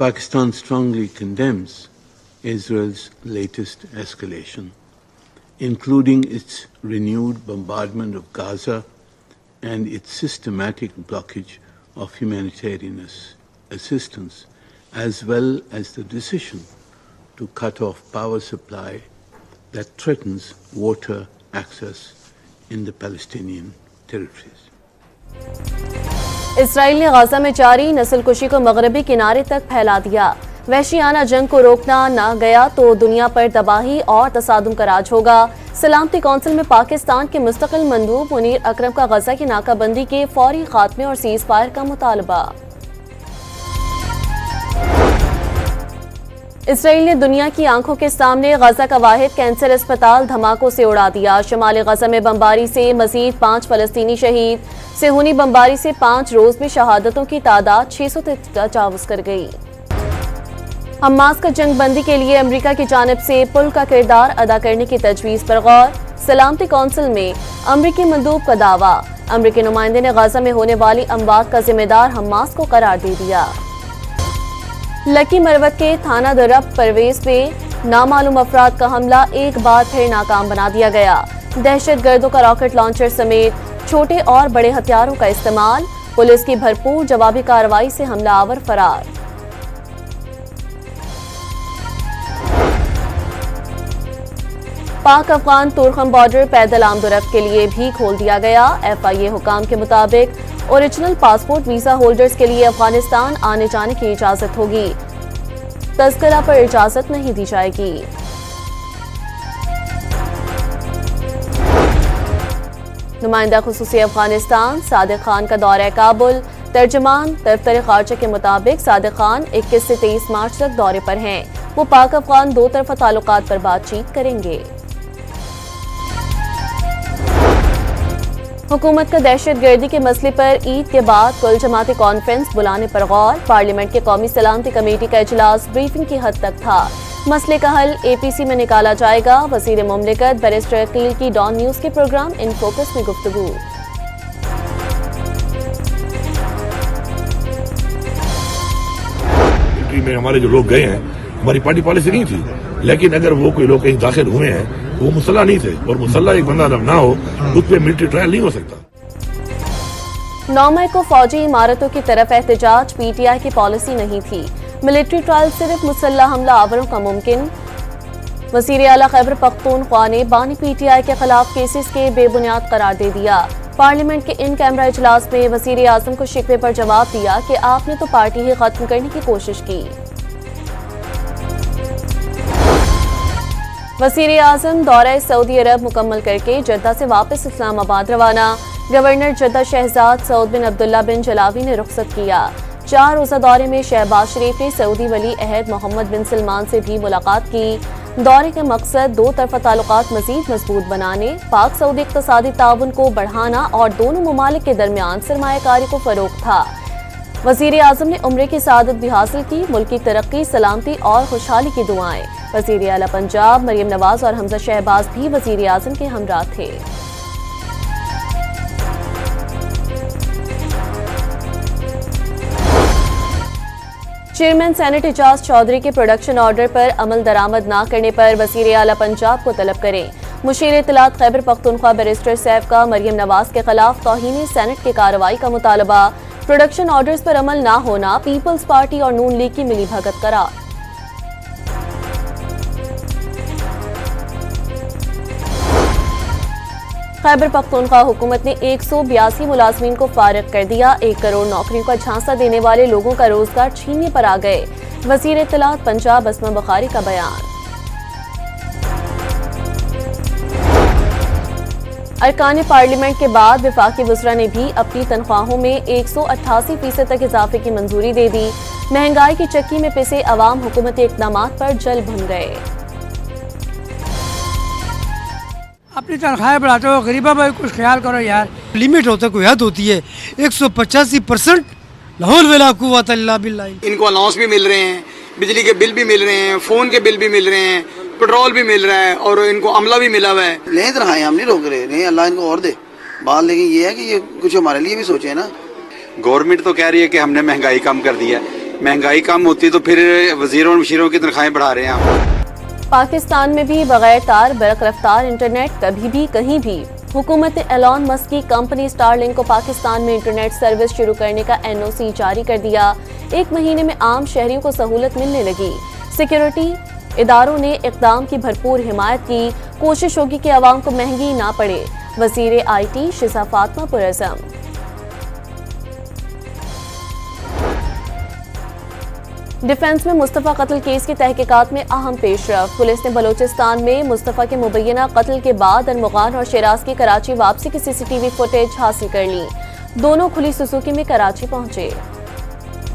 Pakistan strongly condemns Israel's latest escalation, including its renewed bombardment of Gaza and its systematic blockage of humanitarian assistance, as well as the decision to cut off power supply that threatens water access in the Palestinian territories. Israel ने Gaza में जारी नस्लकुशी को मगरबी किनारे तक फैला दिया। वहशियाना जंग को रोकना न गया तो दुनिया पर तबाही और तसादुम का राज होगा। सलामती कौंसिल में पाकिस्तान के मुस्तकिल मंदूब मुनीर अकरम का गजा की नाकाबंदी के फौरी खात्मे और सीज फायर का मुतालबा। इसराइल ने दुनिया की आंखों के सामने गजा का वाहिद कैंसर अस्पताल धमाकों से उड़ा दिया। शुमाली गजा में बमबारी से मजीद 5 फलस्तीनी शहीद। सेहूनी बमबारी से 5 रोज में शहादतों की तादाद 600 तक तजावुज कर गई। हमास का जंग बंदी के लिए अमरीका की जानिब से पुल का किरदार अदा करने की तजवीज पर गौर। सलामती कौंसिल में अमरीकी मंदूब का दावा। अमरीकी नुमाइंदे ने गजा में होने वाली अमवात का जिम्मेदार हमास को करार दे दिया। लकी मरवत के थाना दरब परवेज में नामालूम अफराद का हमला एक बार फिर नाकाम बना दिया गया। दहशतगर्दों का रॉकेट लॉन्चर समेत छोटे और बड़े हथियारों का इस्तेमाल। पुलिस की भरपूर जवाबी कार्रवाई से हमलावर फरार। पाक अफगान तुर्खम बॉर्डर पैदल आमदोरफ्त के लिए भी खोल दिया गया। FIA हुकाम के मुताबिक ओरिजिनल पासपोर्ट वीजा होल्डर्स के लिए अफगानिस्तान आने जाने की इजाजत होगी। तस्करा पर इजाजत नहीं दी जाएगी। नुमाइंदा खुसूसी अफगानिस्तान सादिक खान का दौरा काबुल। तर्जमान दफ्तर खारजा के मुताबिक सादिक खान 21 से 23 मार्च तक दौरे पर हैं। वो पाक अफगान दो तरफा ताल्लुकात पर बातचीत करेंगे। हुकूमत का दहशतगर्दी के मसले पर ईद के बाद कुल जमाती कॉन्फ्रेंस बुलाने पर गौर। पार्लियामेंट के कौमी सलामती कमेटी का इजलास ब्रीफिंग की हद तक था। मसले का हल APC में निकाला जाएगा। वजीर मुमलिकत बैरिस्टर अकील की डॉन न्यूज के प्रोग्राम इन फोकस में गुफ्तगू। में हमारे जो लोग गए हैं, हमारी पार्टी पॉलिसी नहीं थी, लेकिन अगर वो कोई लोग कहीं दाखिल हुए हैं, वो मुसल्ला नहीं थे, और मुसल्ला एक बंदा जब ना हो उस पर मिलिट्री ट्रायल नहीं हो सकता। 9 मई को फौजी इमारतों की तरफ एहतजाज PTI की पॉलिसी नहीं थी। मिलिट्री ट्रायल सिर्फ मुसल्ला हमला आवरों का मुमकिन। वजीर आला खैबर पख्तूनख्वा ने बानी PTI के खिलाफ केसेस के बेबुनियाद करार दे दिया। पार्लियामेंट के इन कैमरा इजलास में वजीर आजम को शिकवे पर जवाब दिया कि आपने तो पार्टी ही खत्म करने की कोशिश की। वजीर आजम दौरा सऊदी अरब मुकम्मल करके जद्दा से वापस इस्लामाबाद रवाना। गवर्नर जद्दा शहजाद सऊद बिन अब्दुल्ला बिन जलावी ने रुखसत किया। 4 रोजा दौरे में शहबाज शरीफ ने सऊदी वली अहद मोहम्मद बिन सलमान से भी मुलाकात की। दौरे का मकसद दो तरफा ताल्लुकात मजीद मजबूत बनाने, पाक सऊदी इक्तसादी ताउन को बढ़ाना और दोनों ममालिक के दरमियान सरमायाकारी को फरोग था। वजीर आजम ने उम्रे की सआदत भी हासिल की। मुल्क की तरक्की, सलामती और खुशहाली की दुआएं। वजीर आला पंजाब मरियम नवाज और हमजा शहबाज भी वजीर आजम के हमरा थे। चेयरमैन सेनेट इजाज चौधरी के प्रोडक्शन ऑर्डर पर अमल दरामद न करने पर वजीर आला पंजाब को तलब करें। मुशीर इत्तलात खैबर पख्तूनख्वा बैरिस्टर सैफ का मरियम नवाज के खिलाफ तौहीन सेनेट की कार्रवाई का मुतालबा। प्रोडक्शन ऑर्डर्स पर अमल न होना पीपल्स पार्टी और नून लीग की मिलीभगत करार। खैबर पख्तूनख्वा हुकूमत ने 182 मुलाजमीन को फारिग कर दिया। 1 करोड़ नौकरियों का झांसा देने वाले लोगों का रोजगार छीनने पर आ गए। वजीर इत्तलात पंजाब अस्मा बुखारी का बयान। अरकान पार्लियामेंट के बाद वफाकी वज़रा ने भी अपनी तनख्वाहों में 188% तक इजाफे की मंजूरी दे दी। महंगाई की चक्की में पिसे अवाम हुकूमती इक़दामात पर जल भुन गए। अपनी तनख्वाहें बढ़ाते हो, गरीबा भाई कुछ ख्याल करो यार। लिमिट होता है, कोई हद होती है। 185% लाहौल वला कुव्वत इल्ला बिल्लाह। इनको अलाउंस भी मिल रहे हैं, बिजली के बिल भी मिल रहे हैं, फोन के बिल भी मिल रहे हैं, पेट्रोल भी मिल रहा है और इनको अमला भी मिला हुआ है। नहीं तनख्वाहें हम नहीं रोक रहे, नहीं अल्लाह इनको और दे बात, लेकिन ये है कि ये कुछ हमारे लिए भी सोचे ना। गवर्नमेंट तो कह रही है कि हमने महंगाई कम कर दी है, महंगाई कम होती तो फिर वजीरों और मशीरों की तनख्वाहें बढ़ा रहे हैं आप। पाकिस्तान में भी बगैर तार बरक रफ्तार इंटरनेट कभी भी कहीं भी। हुकूमत ने एलॉन मस्क की कंपनी स्टारलिंक को पाकिस्तान में इंटरनेट सर्विस शुरू करने का एनओसी जारी कर दिया। 1 महीने में आम शहरियों को सहूलत मिलने लगी। सिक्योरिटी इदारों ने इक़दाम की भरपूर हिमायत की। कोशिश होगी कि आवाम को महंगी ना पड़े। वज़ीर IT शिज़ा फातिमा पुरअज़म। डिफेंस में मुस्तफ़ा कत्ल केस की तहकीकात में अहम पेशरफ। पुलिस ने बलोचिस्तान में मुस्तफ़ा के मुबैना कत्ल के बाद अरमुगान और शिराज की कराची वापसी की CCTV फुटेज हासिल कर ली। दोनों खुली सुजुकी में कराची पहुंचे।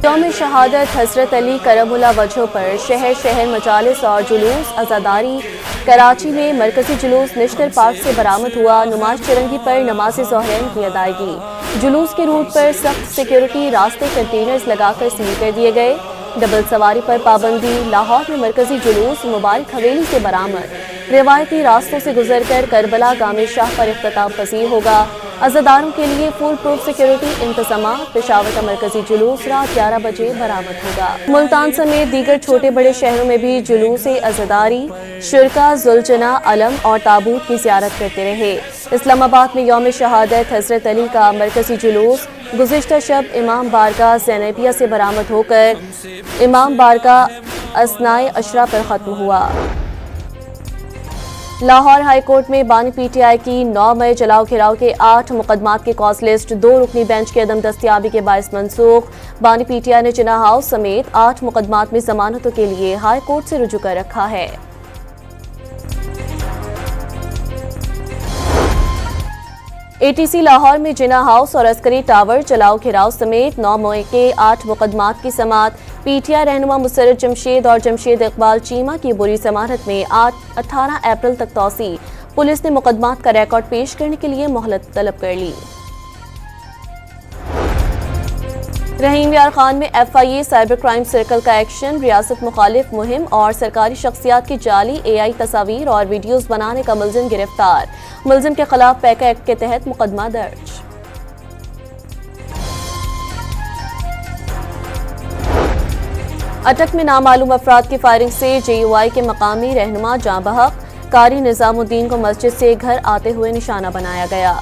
यौम शहादत हजरत अली करमुल्लाह वजह पर शहर शहर मजालिस और जुलूस अज़ादारी। कराची में मरकजी जुलूस नेशनल पार्क से बरामद हुआ। नुमाज चिरंगी पर नमाज ज़ोहरैन की अदायगी। जुलूस के रूट पर सख्त सिक्योरिटी, रास्ते कंटेनर्स लगाकर सील कर दिए गए। डबल सवारी पर पाबंदी। लाहौर में मरकजी जुलूस मुबारक हवेली से बरामद। रिवायती रास्तों से गुजरकर करबला गामे शाह पर इख्तिताम पसीर होगा। अज़ादारों के लिए फुल प्रूफ सिक्योरिटी इंतजाम। पेशावर का मरकजी जुलूस रात 11 बजे बरामद होगा। मुल्तान समेत दीगर छोटे बड़े शहरों में भी जुलूस अज़ादारी, शुरका जुलजना, अलम और ताबूत की ज़ियारत करते रहे। इस्लामाबाद में यौम शहादत हजरत अली का मरकजी जुलूस गुज़िश्ता शब इमाम बारगाह ज़ैनबिया से बरामद होकर इमाम बारगाह असनाए अशरा पर ख़त्म हुआ। लाहौर हाई कोर्ट में बानी PTI की 9 मई जलाओ घिराव के 8 मुकदमात की कॉज लिस्ट 2 रुकनी बेंच के अदम दस्तियाबी के बायस मनसूख। बानी PTI ने जिन्ना हाउस समेत 8 मुकदमात में जमानतों के लिए हाई कोर्ट से रुजू कर रखा है। ATC लाहौर में जिन्ना हाउस और अस्करी टावर जलाओ घिराव समेत 9 मई के 8 मुकदमात की समाअत। PTI रहनुमा मुसर्रत जमशेद और जमशेद इकबाल चीमा की बुरी जमानत में 18 अप्रैल तक तौसी। पुलिस ने मुकदमात का रिकॉर्ड पेश करने के लिए मोहलत तलब कर ली। रहीम यार खान में FIA साइबर क्राइम सर्कल का एक्शन। रियासत मुखालिफ मुहिम और सरकारी शख्सियात की जाली AI तस्वीर और वीडियोस बनाने का मुलजिम गिरफ्तार। मुलजिम के खिलाफ पैका एक्ट के तहत मुकदमा दर्ज। अटक में नामालूम अफराद की फायरिंग से JUI के मकामी रहनुमा जाँ बहक। कारी निजामुद्दीन को मस्जिद से घर आते हुए निशाना बनाया गया।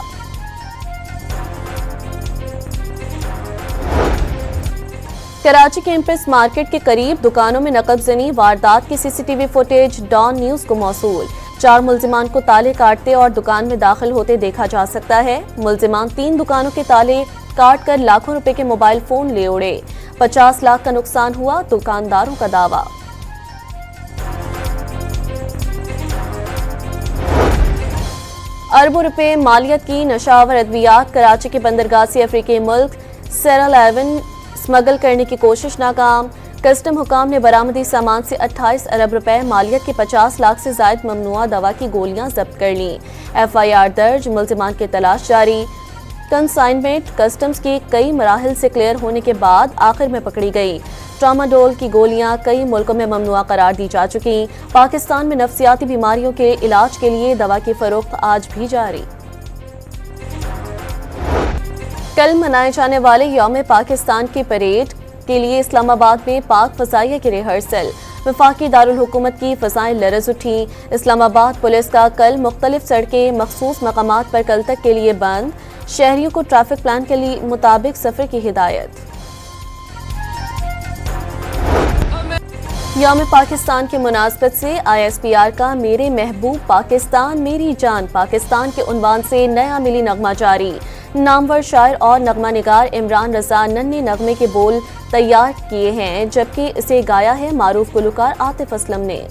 कराची कैंपस मार्केट के करीब दुकानों में नकबजनी वारदात की CCTV फुटेज डॉन न्यूज को मौसूल। 4 मुल्जिमान को ताले काटते और दुकान में दाखिल होते देखा जा सकता है। मुल्जिमान 3 दुकानों के ताले काट कर लाखों रुपए के मोबाइल फोन ले उड़े। 50 लाख का नुकसान हुआ, दुकानदारों का दावा। अरबों रुपए मालियत की नशावर अद्वियात। कराची के बंदरगाह से अफ्रीकी मुल्क सेरालेवन स्मगल करने की कोशिश नाकाम। कस्टम हुकाम ने बरामदी सामान से 28 अरब रुपए मालियत के 50 लाख से जायद ममनुआ दवा की गोलियां जब्त कर लीं। FIR दर्ज, मुल्जिमान की तलाश जारी। कंसाइनमेंट कस्टम्स के कई मराहिल से क्लियर होने के बाद आखिर में पकड़ी गई। ट्रामाडोल की गोलियां कई मुल्कों में ममनुआ करार दी जा चुकी। पाकिस्तान में नफ्सियाती बीमारियों के इलाज के लिए दवा की फरोख्त आज भी जारी। कल मनाए जाने वाले यौम पाकिस्तान की परेड के लिए इस्लामाबाद में पाक फजाइया की रिहर्सल। वफाकी दारुल हुकूमत की फजाएं लरज उठी। इस्लामाबाद पुलिस का कल मुख्तलिफ सड़कें मखसूस मकामात पर कल तक के लिए बंद। शहरियों को ट्रैफिक प्लान के लिए मुताबिक सफर की हिदायत। यौम पाकिस्तान के मुनासबत से ISPR का मेरे महबूब पाकिस्तान मेरी जान पाकिस्तान के उन्वान से नया मिली नगमा जारी। नामवर शायर और नगमा निगार इमरान रजा नन्हे नगमे के बोल तैयार किए हैं, जबकि इसे गाया है मारूफ गुलकार आतिफ असलम ने।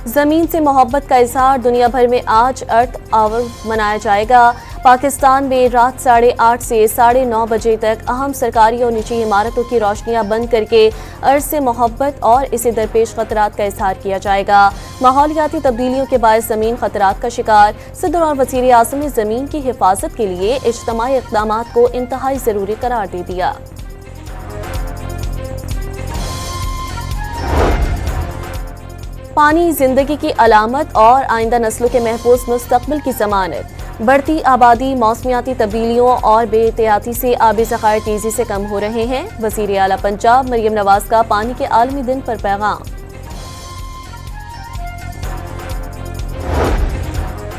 जमीन से मोहब्बत का इजहार। दुनिया भर में आज अर्थ आवर मनाया जाएगा। पाकिस्तान में रात 8:30 से 9:30 बजे तक अहम सरकारी और निजी इमारतों की रोशनियां बंद करके अर्थ से मोहब्बत और इसे दरपेश खतरात का इजहार किया जाएगा। माहौलियाती तब्दीलियों के बायस ज़मीन खतरात का शिकार। सदर और वज़ीर आज़म ने ज़मीन की हिफाजत के लिए इज्तिमाई इक़दामात को इंतहाई ज़रूरी करार दे दिया। पानी जिंदगी की अलामत और आइंदा नस्लों के महफूज मुस्तकबिल की जमानत। बढ़ती आबादी, मौसमियाती तब्दीलियों और बेएहतियाती से आबी ज़खायर तेजी से कम हो रहे हैं। वज़ीर आला पंजाब मरियम नवाज का पानी के आलमी दिन पर पैगाम।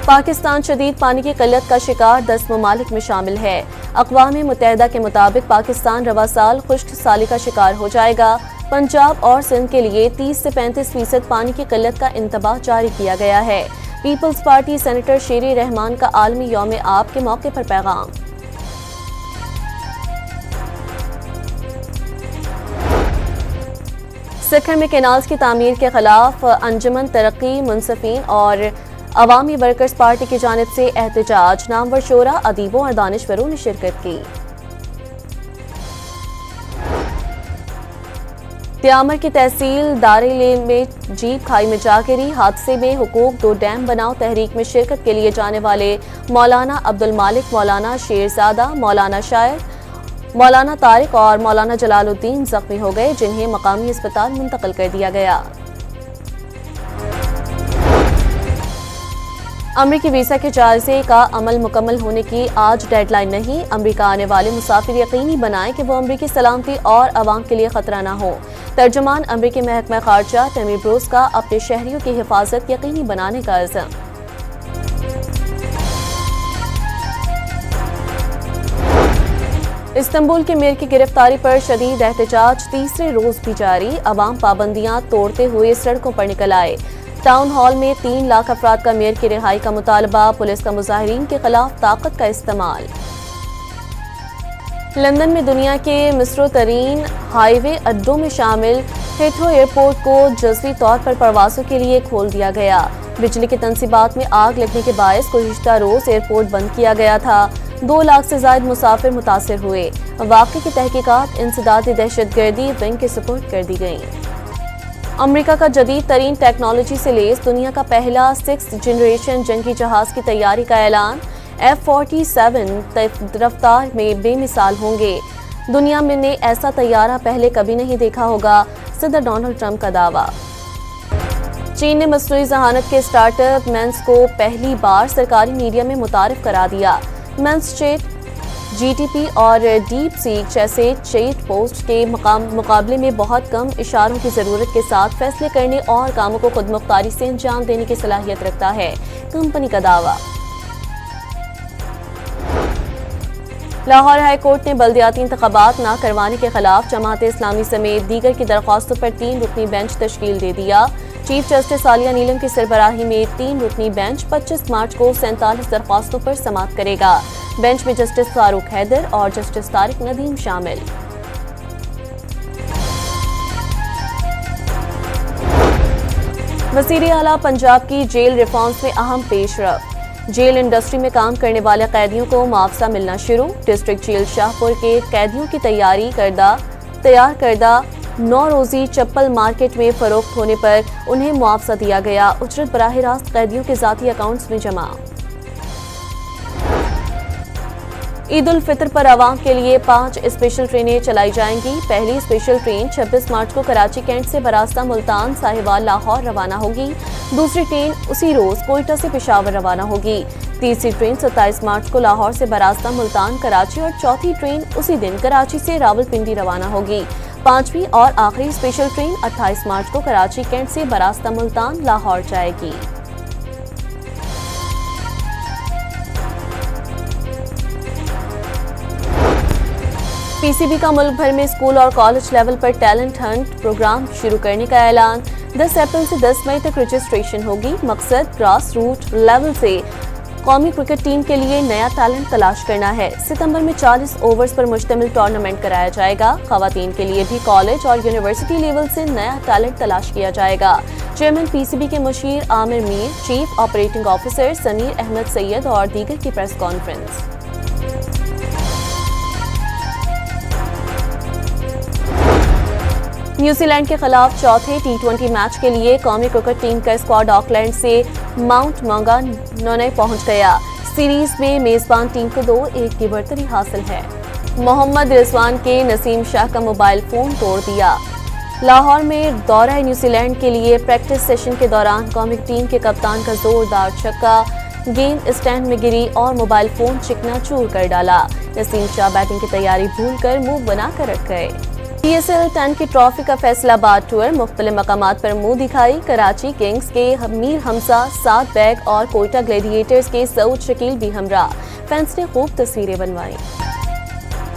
पाकिस्तान शदीद पानी की किल्लत का शिकार 10 ममालिक में शामिल है। अक़वाम मुत्तहिदा के मुताबिक पाकिस्तान रवा साल खुश्क साली का शिकार हो जाएगा। पंजाब और सिंध के लिए 30 से 35% पानी की किल्लत का इंतबाह जारी किया गया है। पीपल्स पार्टी सेनेटर शेरी रहमान का आलमी यौम आप के मौके पर पैगाम। सिखर में कैनाल्स की तामीर के खिलाफ अंजुमन तरक्की, मुनसफीन और अवामी वर्कर्स पार्टी की जानिब से एहतजाज। नामवर शोरा, अदीबों और दानिशवरों ने शिरकत की। त्यामर की तहसील दारेले में जीप खाई में जा गिरी। हादसे में हुकूक दो डैम बनाओ तहरीक में शिरकत के लिए जाने वाले मौलाना अब्दुल मालिक, मौलाना शेरजादा, मौलाना शायर, मौलाना तारिक और मौलाना जलालुद्दीन जख्मी हो गए, जिन्हें मकामी अस्पताल मुंतकिल कर दिया गया। अमरीकी वीजा के जायजे का अमल मुकम्मल होने की आज डेडलाइन नहीं। अमरीका आने वाले मुसाफिर यकीनी बनाएं कि वो अमरीकी सलामती और अवाम के लिए खतरा न हो। तर्जुमान अमरीकी महकमा खारजा टेमी ब्रूस का अपने शहरियों की हिफाजत यकीनी बनाने का इल्ज़ाम। इस्तांबुल के मेयर की गिरफ्तारी पर शदीद एहतजाज तीसरे रोज भी जारी। अवाम पाबंदियां तोड़ते हुए सड़कों पर निकल आए। टाउन हॉल में 3 लाख अफराद का मेयर की रिहाई का मुतालबा। पुलिस का मुजाहिरीन के खिलाफ ताकत का इस्तेमाल। लंदन में दुनिया के मिसरो तरीन हाईवे अड्डों में शामिल हीथ्रो एयरपोर्ट को जज़वी तौर पर परवाज़ों के लिए खोल दिया गया। बिजली की तनसीबात में आग लगने के बायस गुज़िश्ता रोज एयरपोर्ट बंद किया गया था। 2 लाख से ज़ायद मुसाफिर मुतासिर हुए। वाक़े की तहकीकात इंसदादी दहशतगर्दी विंग के सुपुर्द कर दी गई। अमेरिका का जदीद तरीन टेक्नोलॉजी से लेस दुनिया का पहला 6th जनरेशन जंगी जहाज की तैयारी का ऐलान। F-47 रफ्तार में बेमिसाल होंगे। दुनिया में ने ऐसा तैयारा पहले कभी नहीं देखा होगा, सदर डोनाल्ड ट्रंप का दावा। चीन ने मसनूई ज़हानत के स्टार्टअप मेंस को पहली बार सरकारी मीडिया में मुतारिफ करा दिया। मेंस चैट, GTP और डीप सीक जैसे चैट पोस्ट के मुकाबले में बहुत कम इशारों की ज़रूरत के साथ फैसले करने और कामों को खुद मुख्तारी से अंजाम देने की सलाहियत रखता है, कंपनी का दावा। लाहौर हाई कोर्ट ने बल्दियाती इंतखाबात न करवाने के खिलाफ जमात इस्लामी समेत दीगर की दरख्वास्तों पर 3 रुकनी बेंच तश्कील दे दिया। चीफ जस्टिस आलिया नीलम की सरबराही में 3 रुकनी बेंच 25 मार्च को 47 दरख्वास्तों पर समाअत करेगा। बेंच में जस्टिस फारूक हैदर और जस्टिस तारिक नदीम शामिल। वज़ीर आला पंजाब की जेल रिफॉर्म्स में अहम पेशरफ। जेल इंडस्ट्री में काम करने वाले कैदियों को मुआवजा मिलना शुरू। डिस्ट्रिक्ट जेल शाहपुर के कैदियों की तैयार करदा 9 रोजी चप्पल मार्केट में फरोख्त होने पर उन्हें मुआवजा दिया गया। उजरत बराह रास्त कैदियों के ज़ाती अकाउंट्स में जमा। ईद उल फितर पर आवाम के लिए 5 स्पेशल ट्रेनें चलाई जाएंगी। पहली स्पेशल ट्रेन 26 मार्च को कराची कैंट से बरास्ता मुल्तान साहिवाल लाहौर रवाना होगी। दूसरी ट्रेन उसी रोज कोयटा से पेशावर रवाना होगी। तीसरी ट्रेन 27 मार्च को लाहौर से बरास्ता मुल्तान कराची और चौथी ट्रेन उसी दिन कराची से रावलपिंडी रवाना होगी। 5वीं और आखिरी स्पेशल ट्रेन 28 मार्च को कराची कैंट से बरास्ता मुल्तान लाहौर जाएगी। पीसीबी का मुल्क भर में स्कूल और कॉलेज लेवल पर टैलेंट हंट प्रोग्राम शुरू करने का ऐलान। 10 अप्रैल से 10 मई तक रजिस्ट्रेशन होगी। मकसद ग्रास रूट लेवल से कौमी क्रिकेट टीम के लिए नया टैलेंट तलाश करना है। सितंबर में 40 ओवर्स पर मुश्तमिल टूर्नामेंट कराया जाएगा। खवातीन के लिए भी कॉलेज और यूनिवर्सिटी लेवल से नया टैलेंट तलाश किया जाएगा। चेयरमैन पीसीबी के Mushir Amir Mir, chief operating officer Sameer Ahmed Syed और दीगर की प्रेस कॉन्फ्रेंस। न्यूजीलैंड के खिलाफ चौथे T20 मैच के लिए कौमी क्रिकेट टीम का स्क्वाड ऑकलैंड से माउंट मौंगानुई पहुंच गया। सीरीज में मेजबान टीम को 2-1 की बढ़तरी हासिल है। मोहम्मद रिजवान के नसीम शाह का मोबाइल फोन तोड़ दिया। लाहौर में दौरा न्यूजीलैंड के लिए प्रैक्टिस सेशन के दौरान कौमी टीम के कप्तान का जोरदार छक्का। गेंद स्टैंड में गिरी और मोबाइल फोन चिकनाचूर कर डाला। नसीम शाह बैटिंग की तैयारी भूलकर मुंह बनाकर रख गए। PSL 10 की ट्रॉफी का फैसलाबाद टूर मुख्तलिफ मकामात पर मुंह दिखाई। कराची किंग्स के मीर हमजा, सात बैग और कोयटा ग्लेडिएटर्स के सऊद शकील भी हमरा। फैंस ने खूब तस्वीरें बनवाई।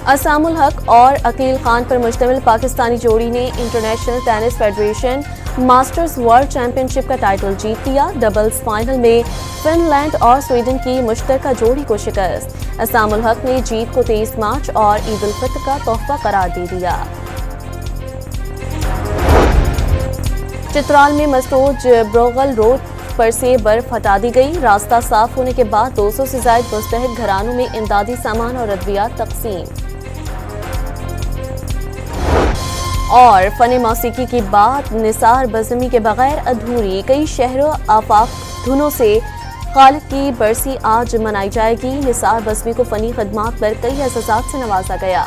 असामुल हक और अकील खान पर मुश्तमिल पाकिस्तानी जोड़ी ने international tennis federation masters world championship का टाइटल जीत लिया। डबल्स फाइनल में फिनलैंड और स्वीडन की मुश्तरका जोड़ी को शिकस्त। असामुल हक ने जीत को 23 मार्च और ईद उल फितर का तोहफा करार दे दिया। चित्राल में मसरूज ब्रोगल रोड पर से बर्फ हटा दी गई। रास्ता साफ होने के बाद 200 से ज्यादा मुस्तहक घरानों में इमदादी सामान और अद्वियात तकसीम। और फन मौसीकी की बात निसार बज़मी के बगैर अधूरी। कई शहरों आफाक धुनों से खालिक की बरसी आज मनाई जाएगी। निसार बज़मी को फनी खदमात पर कई एजाज़ात से नवाजा गया।